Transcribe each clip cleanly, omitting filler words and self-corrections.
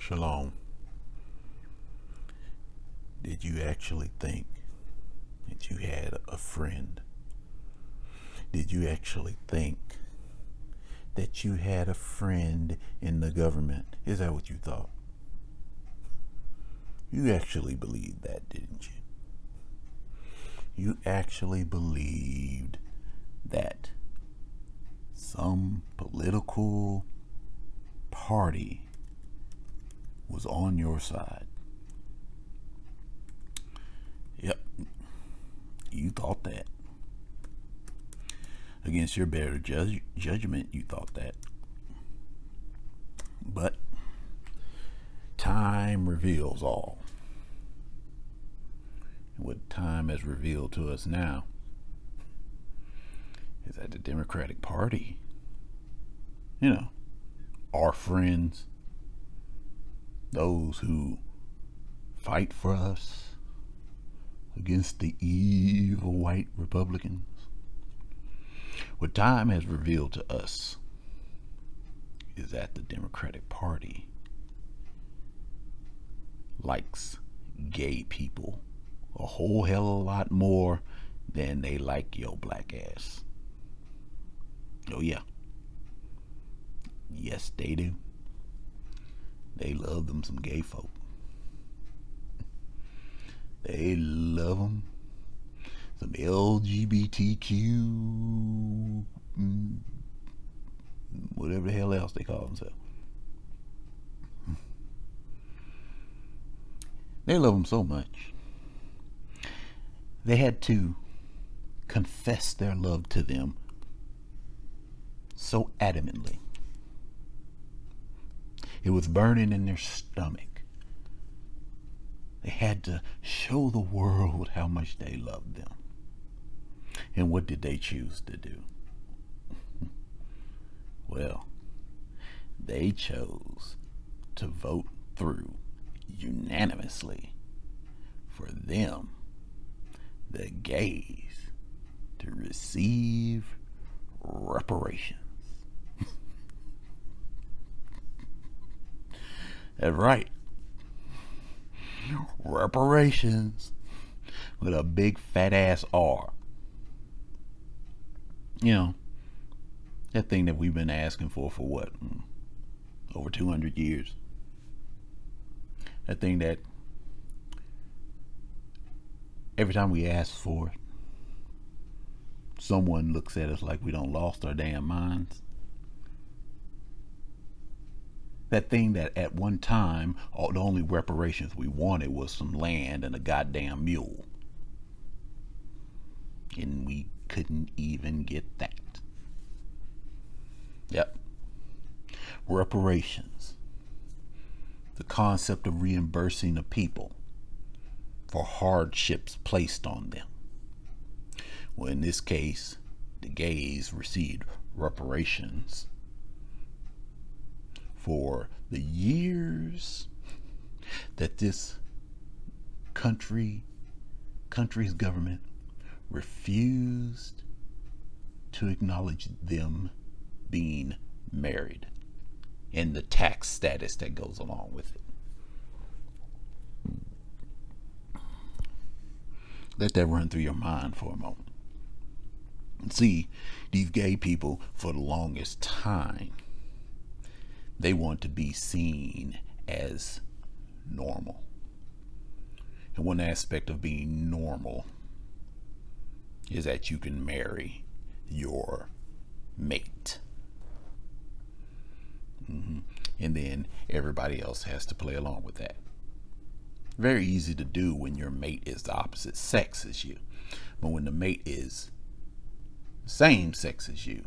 Shalom. Did you actually think that you had a friend? Did you actually think that you had a friend in the government? Is that what you thought? You actually believed that, didn't you? You actually believed that some political party was on your side. Yep, you thought that. Against your better judgment, you thought that. But time reveals all. What time has revealed to us now is that the Democratic Party, our friends, those who fight for us against the evil white Republicans, what time has revealed to us is that the Democratic Party likes gay people a whole hell of a lot more than they like your black ass. Oh yeah. Yes, they do. They love them some gay folk. They love them some LGBTQ, whatever the hell else they call themselves. They love them so much, they had to confess their love to them so adamantly. It was burning in their stomach. They had to show the world how much they loved them. And what did they choose to do? Well, they chose to vote through unanimously for them, the gays, to receive reparations. That's right. Reparations with a big fat ass R. That thing that we've been asking for what? Over 200 years. That thing that every time we ask for it, someone looks at us like we done lost our damn minds. That thing that at one time, the only reparations we wanted was some land and a goddamn mule. And we couldn't even get that. Yep. Reparations. The concept of reimbursing a people for hardships placed on them. Well, in this case, the gays received reparations for the years that this country's government refused to acknowledge them being married and the tax status that goes along with it. Let that run through your mind for a moment. See, these gay people, for the longest time, they want to be seen as normal. And one aspect of being normal is that you can marry your mate. And then everybody else has to play along with that. Very easy to do when your mate is the opposite sex as you. But when the mate is the same sex as you,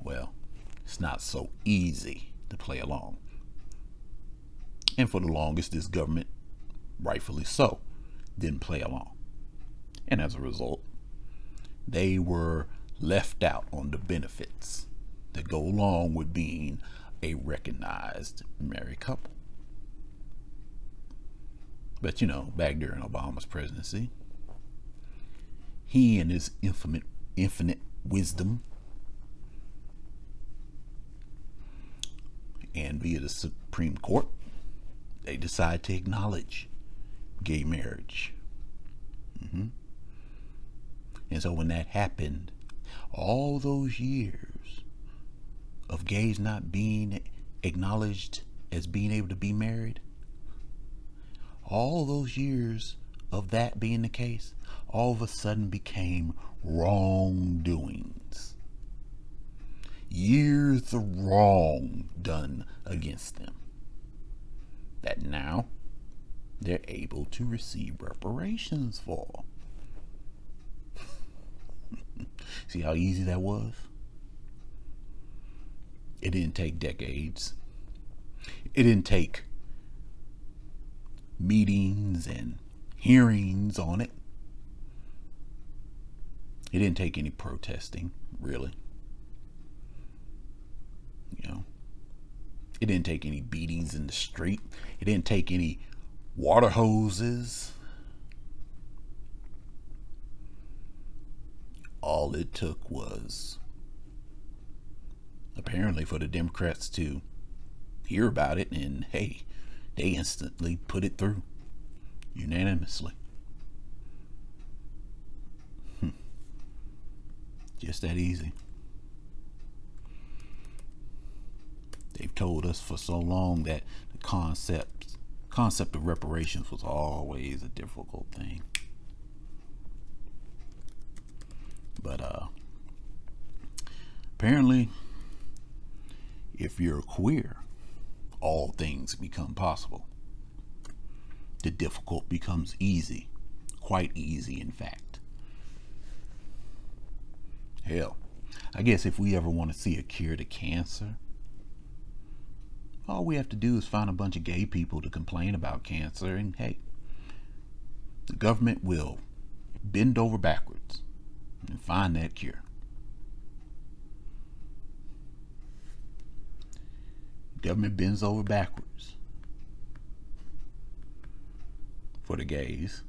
well, it's not so easy to play along. And for the longest, this government, rightfully so, didn't play along. And as a result, they were left out on the benefits that go along with being a recognized married couple. But back during Obama's presidency, he and his infinite wisdom and via the Supreme Court They decide to acknowledge gay marriage. And so when that happened, all those years of gays not being acknowledged as being able to be married, all those years of that being the case, all of a sudden became wrongdoings. Years of wrong done against them that now they're able to receive reparations for. See how easy that was? It didn't take decades. It didn't take meetings and hearings on it. It didn't take any protesting, really. It didn't take any beatings in the street. It didn't take any water hoses. All it took was apparently for the Democrats to hear about it, and hey, they instantly put it through unanimously. Just that easy. They've told us for so long that the concept of reparations was always a difficult thing. But apparently, if you're queer, all things become possible. The difficult becomes easy, quite easy, in fact. Hell, I guess if we ever want to see a cure to cancer, all we have to do is find a bunch of gay people to complain about cancer, and hey, the government will bend over backwards and find that cure. Government bends over backwards for the gays.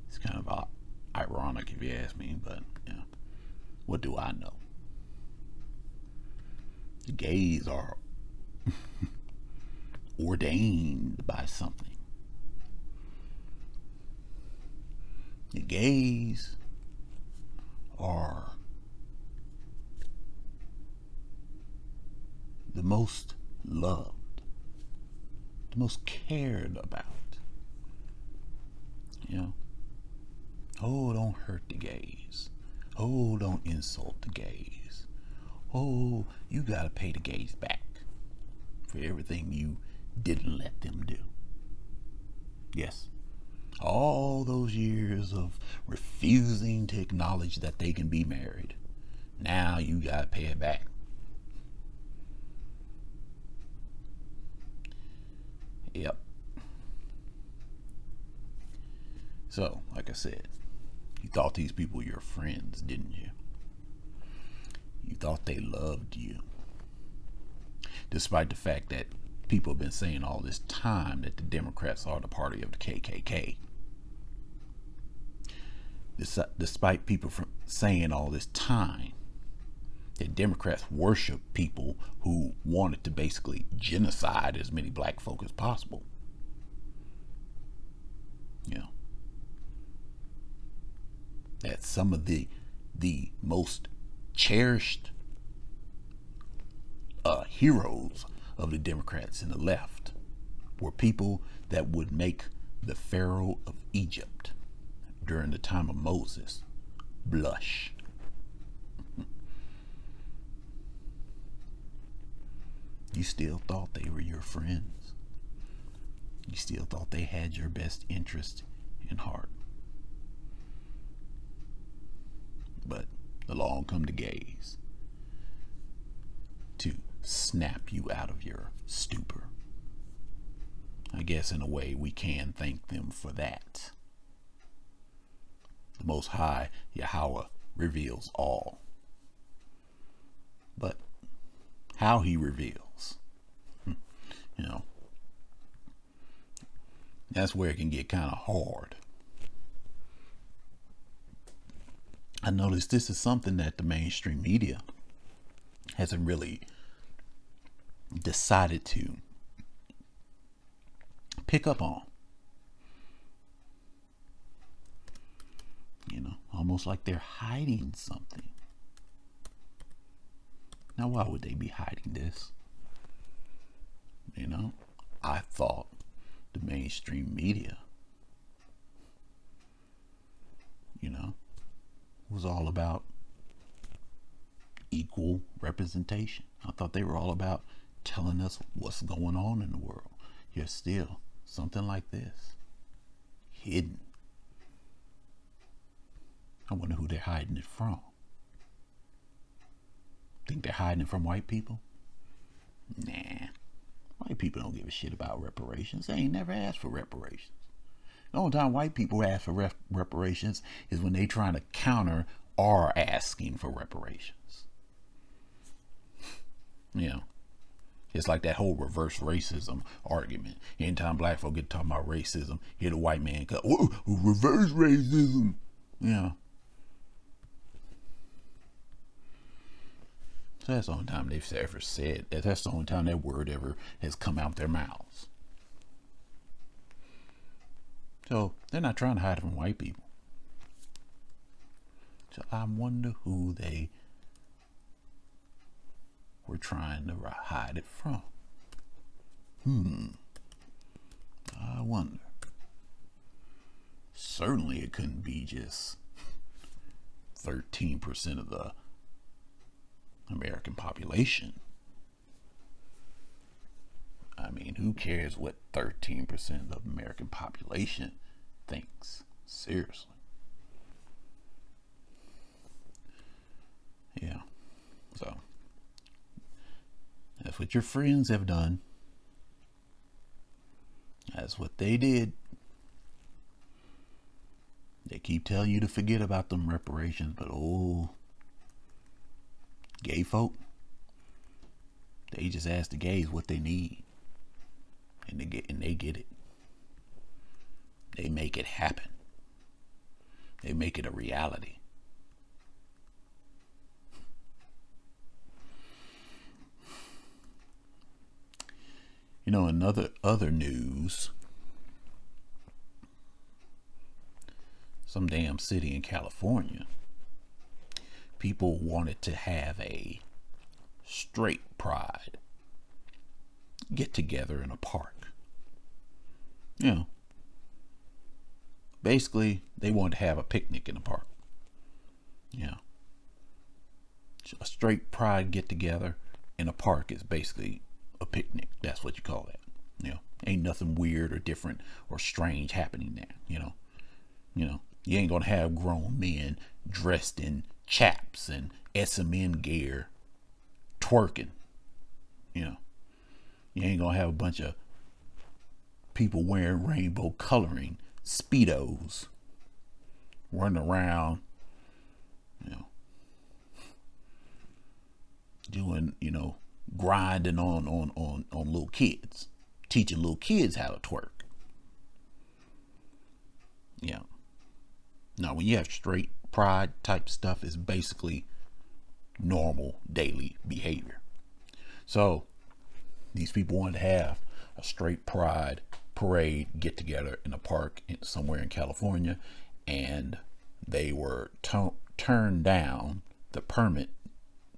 It's kind of ironic if you ask me, but what do I know? The gays are ordained by something. The gays are the most loved, the most cared about. Oh, don't hurt the gays. Oh, don't insult the gays. Oh, you gotta pay the gays back for everything you didn't let them do. Yes, all those years of refusing to acknowledge that they can be married, now you gotta pay it back. Yep. So, like I said, you thought these people were your friends, didn't you? You thought they loved you. Despite the fact that people have been saying all this time that the Democrats are the party of the KKK. Despite people saying all this time that Democrats worship people who wanted to basically genocide as many black folk as possible. That some of the most cherished heroes of the Democrats and the left were people that would make the Pharaoh of Egypt during the time of Moses blush. You still thought they were your friends. You still thought they had your best interest in heart. But along come the gays to snap you out of your stupor. I guess in a way we can thank them for that. The Most High Yahweh reveals all. But how he reveals, that's where it can get kind of hard. I noticed this is something that the mainstream media hasn't really decided to pick up on. You know, almost like they're hiding something. Now, why would they be hiding this? You know, I thought the mainstream media, you know, was all about equal representation. I thought they were all about telling us what's going on in the world. Yet still, something like this, hidden. I wonder who they're hiding it from. Think they're hiding it from white people? Nah. White people don't give a shit about reparations. They ain't never asked for reparations. The only time white people ask for reparations is when they trying to counter our asking for reparations. You know, it's like that whole reverse racism argument. Anytime black folk get talking about racism, hear the white man go, "Whoa, reverse racism." You know. So that's the only time they've ever said that. That's the only time that word ever has come out their mouths. So they're not trying to hide it from white people. So I wonder who they were trying to hide it from. I wonder. Certainly it couldn't be just 13% of the American population. I mean, who cares what 13% of the American population thinks? Seriously. Yeah. So that's what your friends have done. That's what they did. They keep telling you to forget about them reparations, but gay folk, they just ask the gays what they need, and they get it. They make it happen. They make it a reality. You know, in other news, some damn city in California, people wanted to have a straight pride get together in a park. You know, basically they wanted to have a picnic in the park. You know, a straight pride get together in a park is basically a picnic. That's what you call that. You know, ain't nothing weird or different or strange happening there. You know, you ain't gonna have grown men dressed in chaps and S&M gear twerking. You know, you ain't gonna have a bunch of people wearing rainbow coloring Speedos running around, you know, doing, you know, grinding on little kids, teaching little kids how to twerk. Yeah. Now, when you have straight pride type stuff, it's basically normal daily behavior. So these people wanted to have a straight pride parade get together in a park somewhere in California, and they were turned down the permit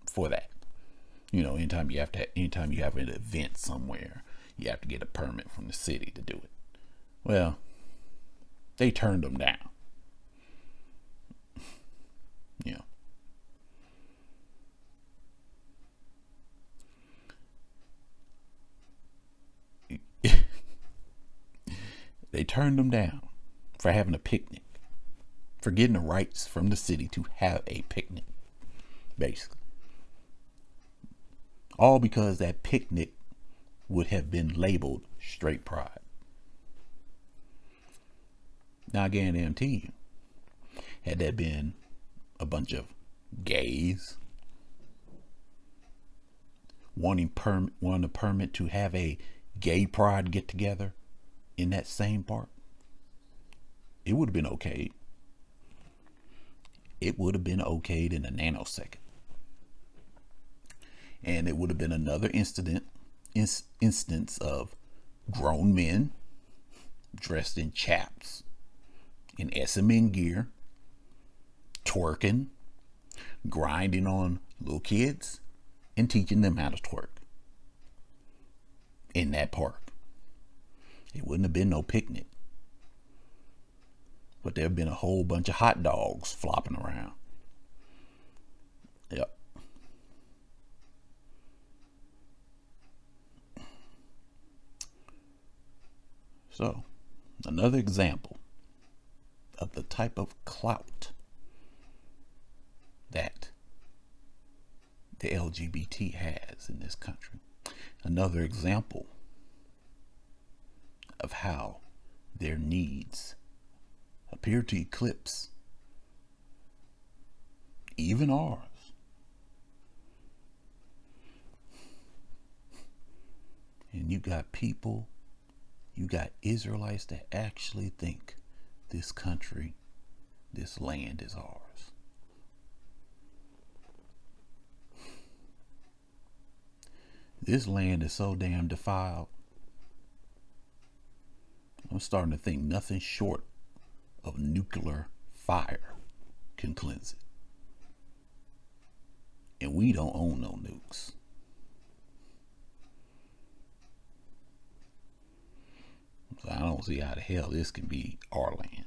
for that. You know, anytime you have an event somewhere, you have to get a permit from the city to do it. Well, they turned them down. Yeah. They turned them down for having a picnic, for getting the rights from the city to have a picnic, basically. All because that picnic would have been labeled straight pride. Now I guarantee you, had that been a bunch of gays wanting a permit to have a gay pride get together in that same park, it would have been okay. It would have been okayed in a nanosecond. And it would have been another instance of grown men dressed in chaps, in SMN gear, twerking, grinding on little kids, and teaching them how to twerk in that park. It wouldn't have been no picnic, but there have been a whole bunch of hot dogs flopping around. Yep. So, another example of the type of clout that the LGBT has in this country. Another example of how their needs appear to eclipse even ours. And you got people, you got Israelites that actually think this country, this land is ours. This land is so damn defiled. I'm starting to think nothing short of nuclear fire can cleanse it. And we don't own no nukes. So I don't see how the hell this can be our land.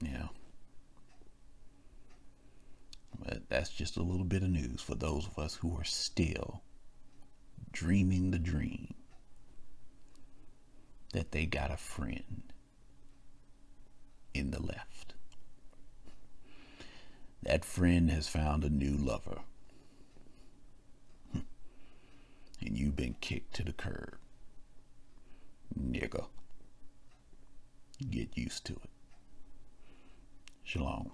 Yeah. But that's just a little bit of news for those of us who are still dreaming the dream that they got a friend in the left. That friend has found a new lover. And you've been kicked to the curb. Nigga. Get used to it. Shalom.